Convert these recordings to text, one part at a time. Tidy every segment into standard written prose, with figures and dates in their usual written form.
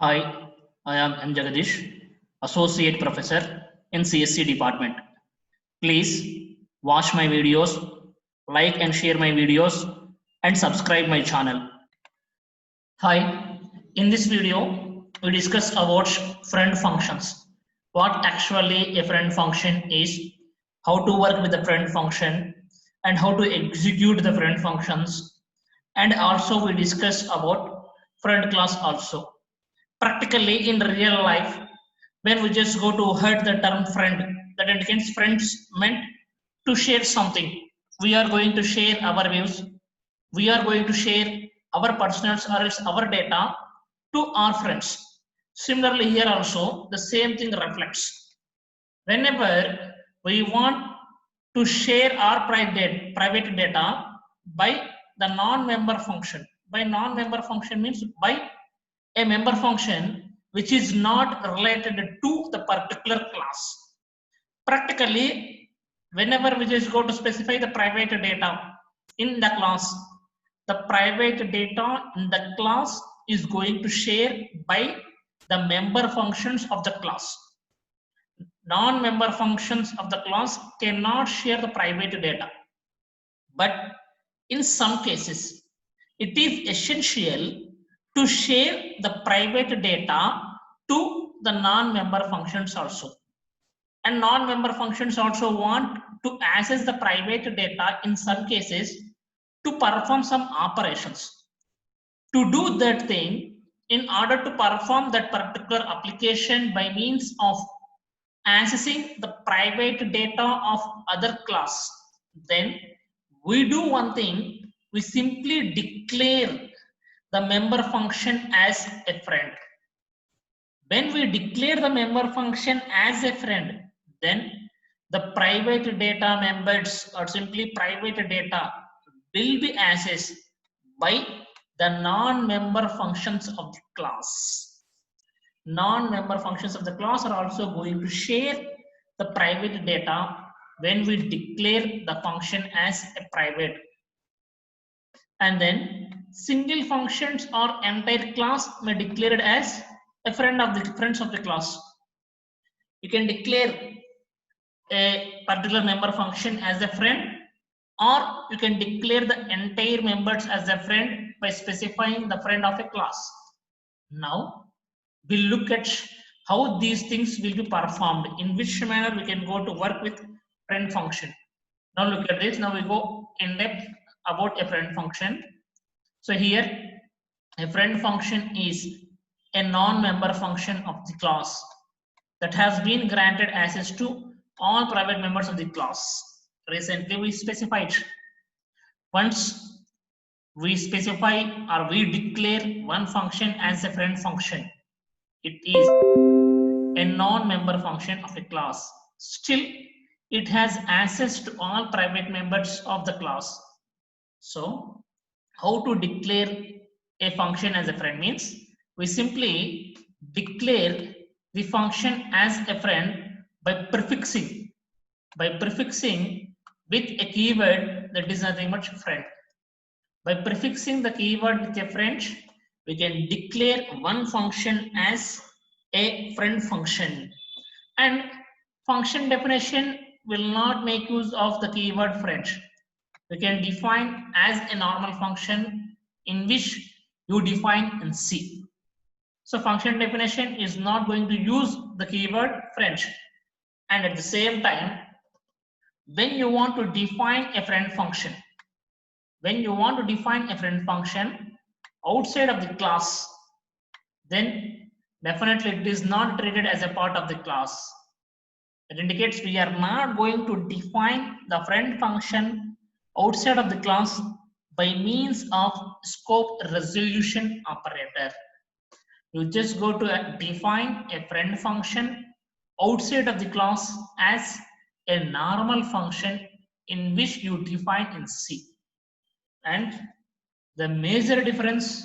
Hi, I am M. Jagadish, Associate Professor in CSC Department. Please watch my videos, like and share my videos, and subscribe my channel. Hi, in this video, we discuss about friend functions. What actually a friend function is, how to work with the friend function, and how to execute the friend functions. And also we discuss about friend class also. Practically in real life, when we just go to heard the term friend, that indicates friends meant to share something. We are going to share our views, we are going to share our personals or else our data to our friends. Similarly here also the same thing reflects. Whenever we want to share our private data by the non-member function, by non-member function means by a member function which is not related to the particular class. Practically, whenever we just go to specify the private data in the class, the private data in the class is going to share by the member functions of the class. Non-member functions of the class cannot share the private data. But in some cases, it is essential to share the private data to the non-member functions also. And non-member functions also want to access the private data in some cases to perform some operations. To do that thing, in order to perform that particular application by means of accessing the private data of other class, then we do one thing, we simply declare the member function as a friend. When we declare the member function as a friend, then the private data members or simply private data will be accessed by the non-member functions of the class. Non-member functions of the class are also going to share the private data when we declare the function as a private. And then single functions or entire class may declare it as a friend of the friends of the class. You can declare a particular member function as a friend, or you can declare the entire members as a friend by specifying the friend of a class. Now we'll look at how these things will be performed, in which manner we can go to work with friend function. Now look at this. Now we go in depth about a friend function. So here a friend function is a non-member function of the class that has been granted access to all private members of the class. Recently we specified, once we specify or we declare one function as a friend function, it is a non-member function of a class. Still, it has access to all private members of the class. So, how to declare a function as a friend means we simply declare the function as a friend by prefixing with a keyword that is nothing but friend. By prefixing the keyword with a friend, we can declare one function as a friend function. And function definition will not make use of the keyword friend. We can define as a normal function in which you define in C. So function definition is not going to use the keyword friend. And at the same time, when you want to define a friend function, outside of the class, then definitely it is not treated as a part of the class. It indicates we are not going to define the friend function outside of the class by means of scope resolution operator. You just go to define a friend function outside of the class as a normal function in which you define in C. And the major difference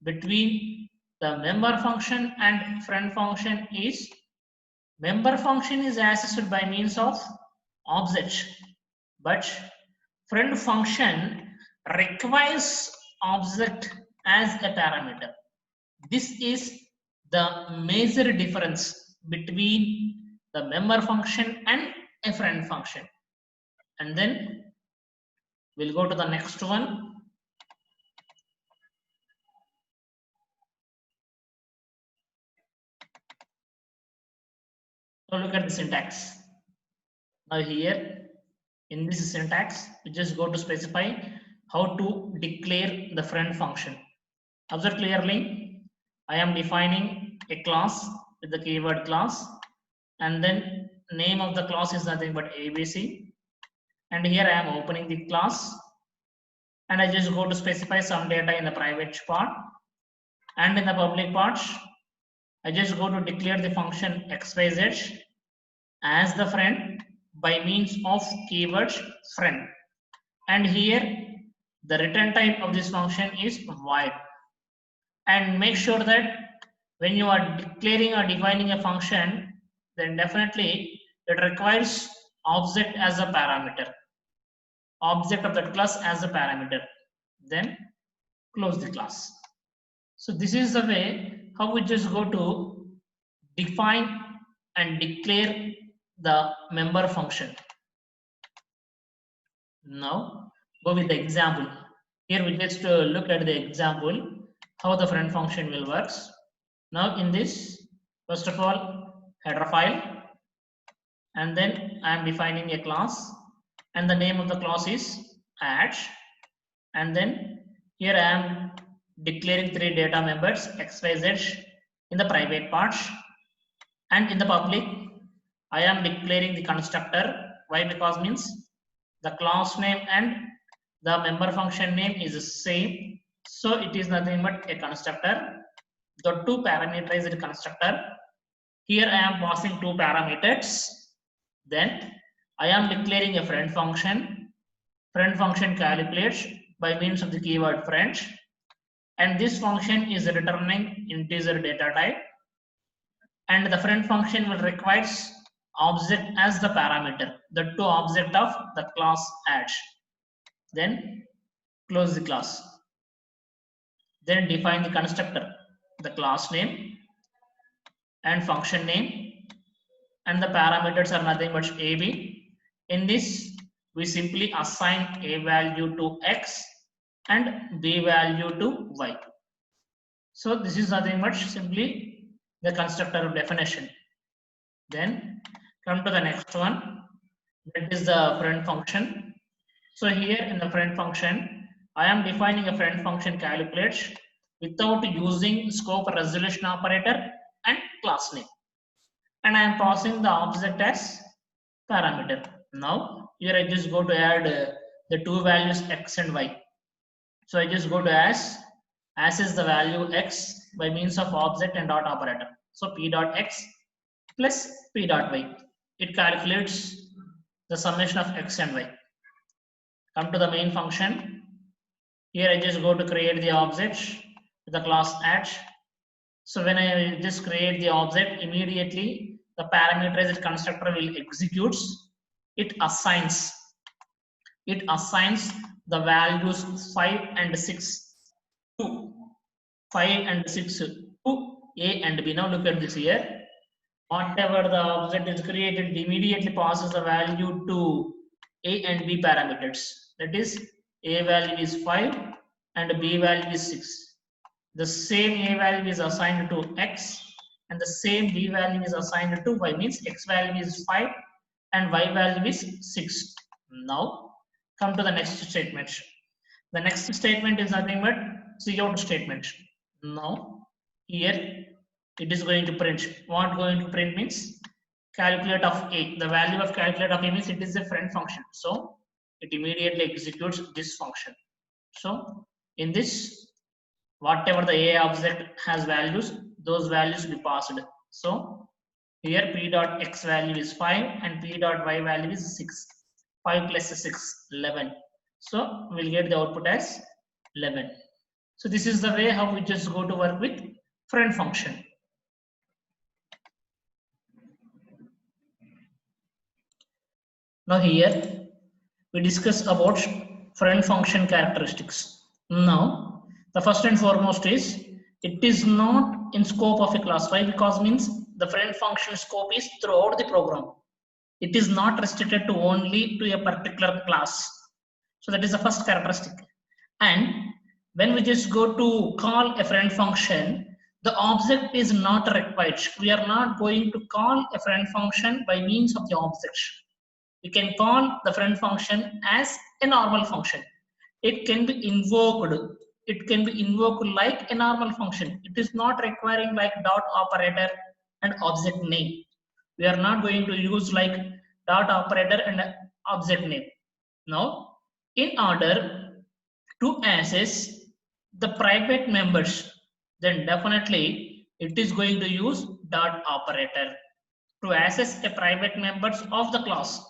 between the member function and friend function is member function is accessed by means of object, but friend function requires object as a parameter. This is the major difference between the member function and a friend function. And then we'll go to the next one. Now look at the syntax. Now here in this syntax, we just go to specify how to declare the friend function. Observe clearly, I am defining a class with the keyword class, and then name of the class is nothing but ABC. And here I am opening the class, and I just go to specify some data in the private part, and in the public parts, I just go to declare the function xyz as the friend by means of keyword friend. And here the return type of this function is void. And make sure that when you are declaring or defining a function, then definitely it requires object as a parameter, object of that class as a parameter. Then close the class. So this is the way how we just go to define and declare the member function. Now go with the example. Here we just look at the example how the friend function will works. Now in this, first of all, header file, and then I am defining a class, and the name of the class is add, and then here I am declaring 3 data members xyz in the private parts, and in the public I am declaring the constructor. Why? Because means the class name and the member function name is the same, so it is nothing but a constructor. The 2 parameterized constructor. Here I am passing 2 parameters. Then I am declaring a friend function. Friend function calculates by means of the keyword friend, and this function is returning integer data type, and the friend function will requires object as the parameter, the 2 object of the class add. Then close the class. Then define the constructor, the class name and function name, and the parameters are nothing but AB. In this, we simply assign A value to X and B value to Y. So this is nothing but simply the constructor definition. Then come to the next one, that is the friend function. So here in the friend function, I am defining a friend function calculates without using scope resolution operator and class name, and I am passing the object as parameter. Now here I just go to add the 2 values x and y. So I just go to as is the value x by means of object and dot operator. So p dot x plus p dot y. It calculates the summation of x and y. Come to the main function. Here I just go to create the object with the class add. So when I just create the object, immediately the parameterized constructor will execute. It assigns the values 5 and 6 to 5 and 6 to A and B. Now look at this here. Whatever the object is created, immediately passes the value to A and B parameters. That is, A value is 5 and B value is 6. The same A value is assigned to X and the same B value is assigned to Y, means X value is 5 and Y value is 6. Now come to the next statement. The next statement is nothing but cout statement. Now here it is going to print. What going to print means calculate of A. The value of calculate of A means it is a friend function. So it immediately executes this function. So in this, whatever the A object has values, those values will be passed. So here p dot x value is 5 and p dot y value is 6. 5 plus 6, 11. So we'll get the output as 11. So this is the way how we just go to work with friend function. Now here we discuss about friend function characteristics. Now the first and foremost is It is not in scope of a class. Why? Because means the friend function scope is throughout the program. It is not restricted to only to a particular class. So that is the first characteristic. And when we just go to call a friend function, the object is not required. We are not going to call a friend function by means of the object. We can call the friend function as a normal function. It can be invoked. It can be invoked like a normal function. It is not requiring like dot operator and object name. We are not going to use like dot operator and object name. Now, in order to access the private members, then definitely it is going to use dot operator. To access a private members of the class,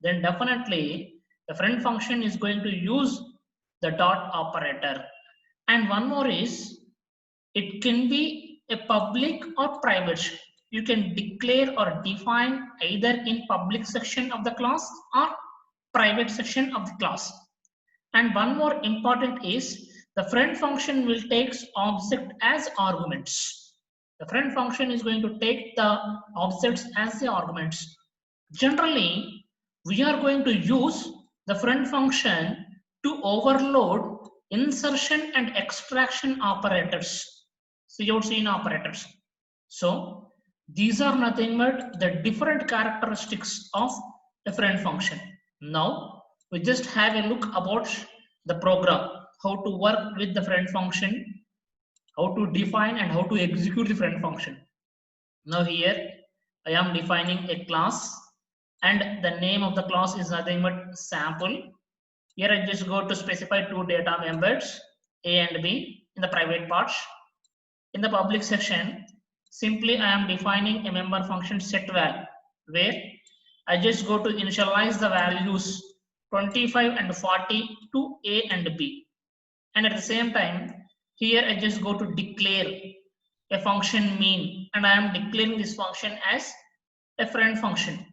then definitely the friend function is going to use the dot operator. And one more is, it can be a public or private. You can declare or define either in public section of the class or private section of the class. And one more important is, the friend function will take object as arguments. The friend function is going to take the objects as the arguments. Generally, we are going to use the friend function to overload insertion and extraction operators, COUT operators. So these are nothing but the different characteristics of a friend function. Now we just have a look about the program, how to work with the friend function, how to define and how to execute the friend function. Now here I am defining a class, and the name of the class is nothing but sample. Here I just go to specify two data members, A and B, in the private parts. In the public section, simply I am defining a member function setVal, where I just go to initialize the values 25 and 40 to A and B. And at the same time, here I just go to declare a function mean, and I am declaring this function as a friend function.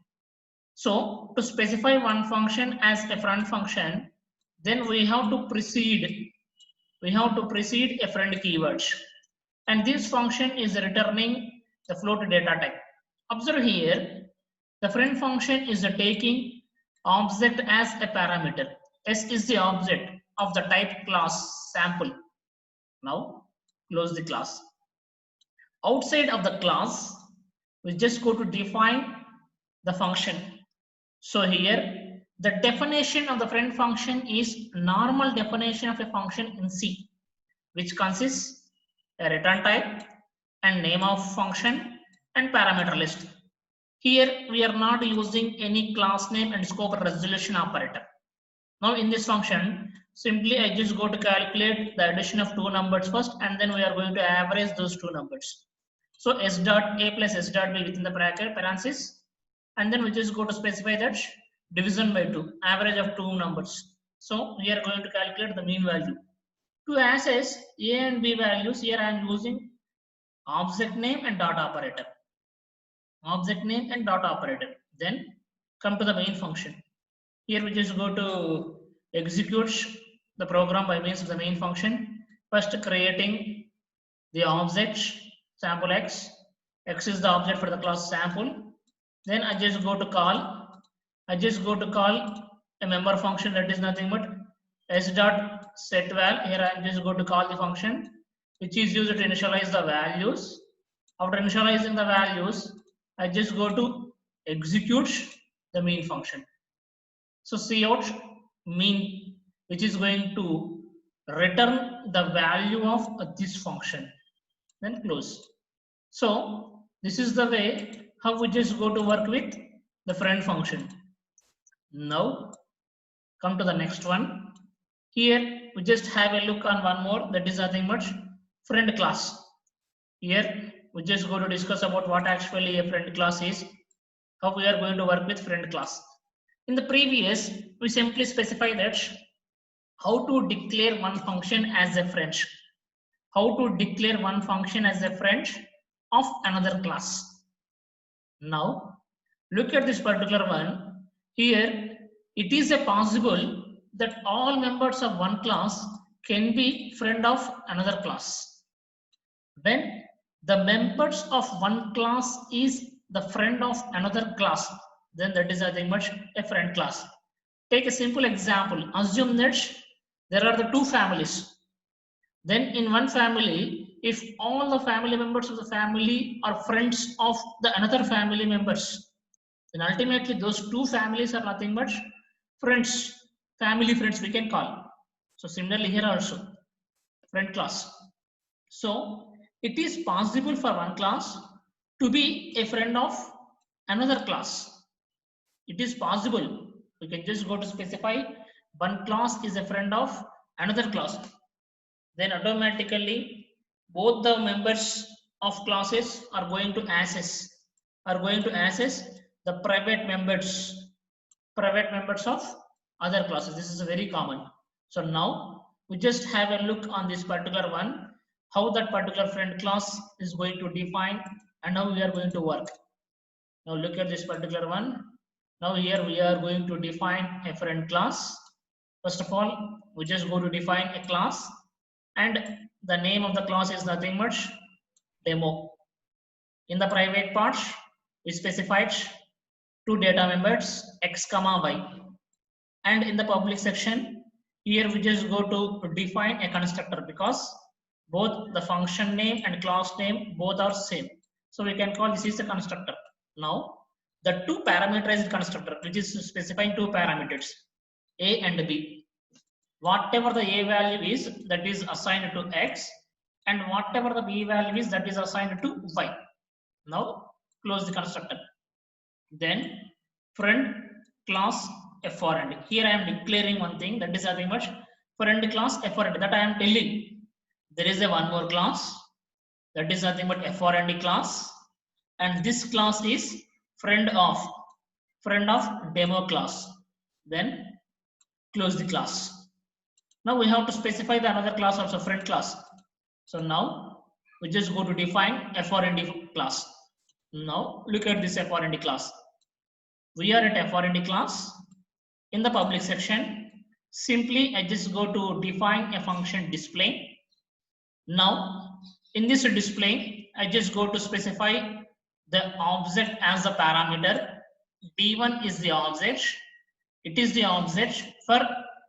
So to specify one function as a friend function, then we have to precede a friend keyword, and this function is returning the float data type. Observe here, the friend function is taking object as a parameter. S is the object of the type class sample. Now close the class. Outside of the class, we just go to define the function. So here the definition of the friend function is normal definition of a function in C, which consists a return type and name of function and parameter list. Here we are not using any class name and scope resolution operator. Now in this function, simply I just go to calculate the addition of two numbers first, and then we are going to average those two numbers. So s dot a plus s dot b within the bracket parenthesis, and then we just go to specify that division by 2, average of two numbers. So we are going to calculate the mean value. To access A and B values, here I am using object name and dot operator. Object name and dot operator. Then come to the main function. Here we just go to execute the program by means of the main function. First creating the object sample x. X is the object for the class sample. Then I just go to call a member function that is nothing but s dot setVal. Here I am just going to call the function which is used to initialize the values. After initializing the values, I just go to execute the main function. So cout mean, which is going to return the value of this function. Then close. So this is the way how we just go to work with the friend function. Now come to the next one. Here we just have a look on one more, that is nothing but friend class. Here we just go to discuss about what actually a friend class is, how we are going to work with friend class. In the previous, we simply specify that how to declare one function as a friend, how to declare one function as a friend of another class. Now look at this particular one. Here it is a possible that all members of one class can be friend of another class. When the members of one class is the friend of another class, then that is nothing but a friend class. Take a simple example. Assume that there are the two families. Then in one family, if all the family members of the family are friends of the another family members, then ultimately those two families are nothing but friends, family friends we can call. So similarly here also, friend class. So it is possible for one class to be a friend of another class. It is possible. We can just go to specify one class is a friend of another class. Then automatically both the members of classes are going to access the private members of other classes. This is very common. So now we just have a look on this particular one, how that particular friend class is going to define and how we are going to work. Now look at this particular one. Now here we are going to define a friend class. First of all, we just go to define a class, and the name of the class is nothing but demo. In the private part, we specified two data members x comma y, and in the public section, here we just go to define a constructor because both the function name and class name both are same. So we can call this is a constructor. Now the two parameterized constructor, which is specifying two parameters a and b. Whatever the a value is, that is assigned to x, and whatever the b value is, that is assigned to y. Now close the constructor. Then friend class friend. Here I am declaring one thing, that is nothing but friend class friend. That I am telling there is a one more class, that is nothing but friend class, and this class is friend of demo class. Then close the class. Now we have to specify the another class also, friend class. So now we just go to define friend class. Now look at this friend class. We are at friend class. In the public section, simply I just go to define a function display. Now in this display, I just go to specify the object as a parameter. D1 is the object. It is the object for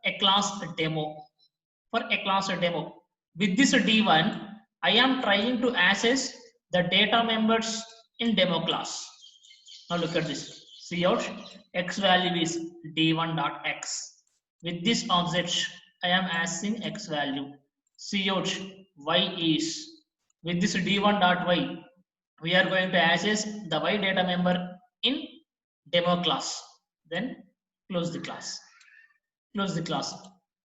a class demo. With this D1, I am trying to access the data members in demo class. Now look at this. See out, x value is d1.x. With this object, I am accessing x value. See out, y is. With this d1.y, we are going to access the y data member in demo class. Then close the class.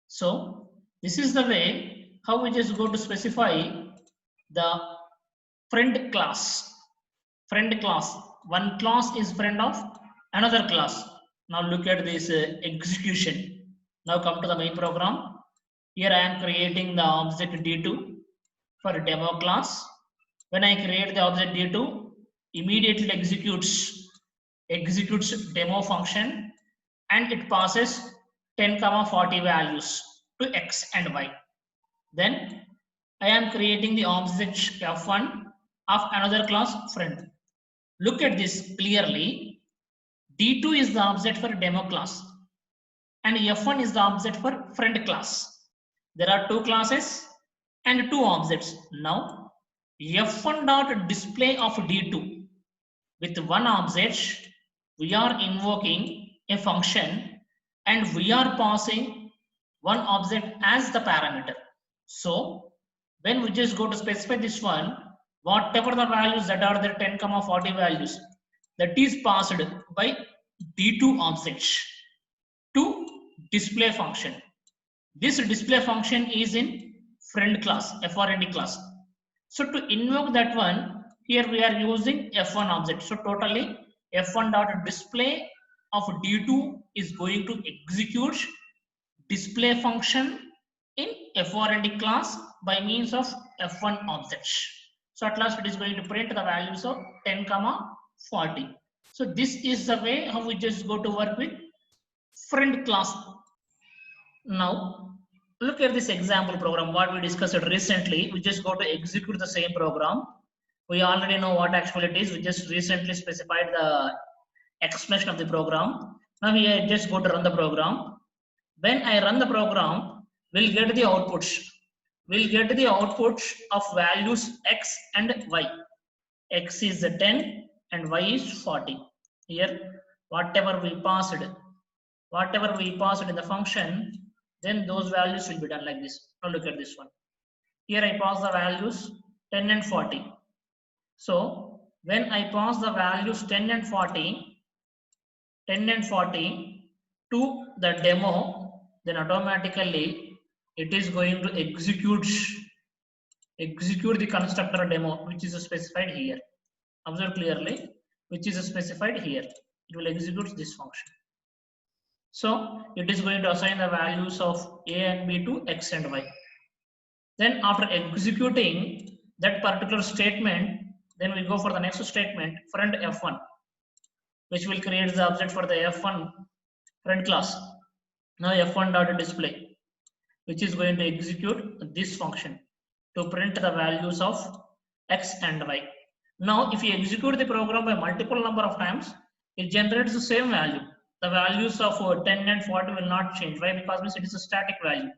So this is the way how we just go to specify the friend class. One class is friend of another class. Now look at this execution. Now come to the main program. Here I am creating the object D2 for demo class. When I create the object D2, immediately executes demo function, and it passes 10,40 values to x and y. Then I am creating the object f1 of another class friend. Look at this clearly. D2 is the object for demo class and F1 is the object for friend class. There are two classes and two objects. Now F1 dot display of D2, with one object we are invoking a function and we are passing one object as the parameter. So when we just go to specify this one, whatever the values that are there, 10,40 values, that is passed by D2 object to display function. This display function is in friend class, friend class. So to invoke that one, here we are using F1 object. So totally F1 dot display of D2 is going to execute display function in friend class by means of F1 object. So at last it is going to print the values of 10,40. So this is the way how we just go to work with friend class. Now Look at this example program, what we discussed recently. We just go to execute the same program. We already know what actually it is. We just recently specified the explanation of the program. Now we just go to run the program. When I run the program, we'll get the outputs. We'll get the outputs of values x and y. X is 10 and y is 40. Here, whatever we passed in the function, then those values will be done like this. Now look at this one. Here I pass the values 10 and 40. So when I pass the values 10 and 40 to the demo, then automatically it is going to execute the constructor demo, which is specified here. Observe clearly, which is specified here. It will execute this function. So it is going to assign the values of a and b to x and y. Then after executing that particular statement, then we go for the next statement, friend f1, which will create the object for the f1 friend class. Now f1.display, which is going to execute this function to print the values of x and y. Now if you execute the program by multiple number of times, it generates the same value. The values of 10 and 40 will not change. Why? Because it is a static value.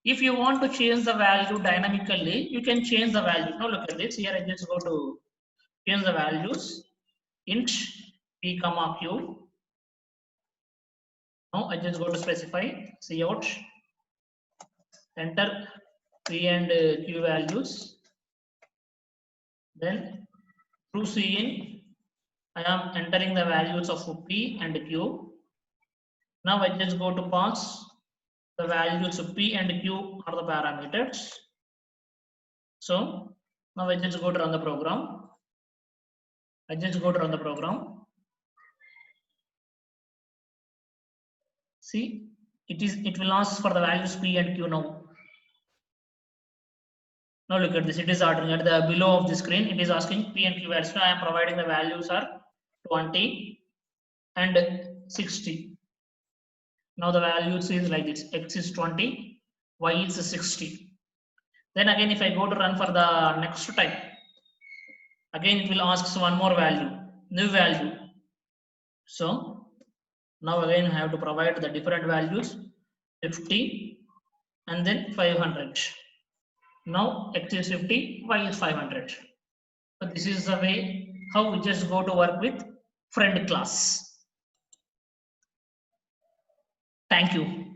If you want to change the value dynamically, you can change the value. Now look at this. Here I just go to change the values. Int p comma q. Now I just go to specify cout. Enter p and q values. Then through cin, I am entering the values of p and q. Now I just go to pass the values of p and q are the parameters. So now I just go to run the program. See, it will ask for the values p and q now. Now look at this. It is ordering at the below of the screen. It is asking p and q values. Now I am providing the values are 20 and 60. Now the values is like this. X is 20, y is 60. Then again, if I go to run for the next type, again it will ask one more value, new value. So now again I have to provide the different values, 50 and then 500. Now x is 50, y is 500. So this is the way how we just go to work with friend class. Thank you.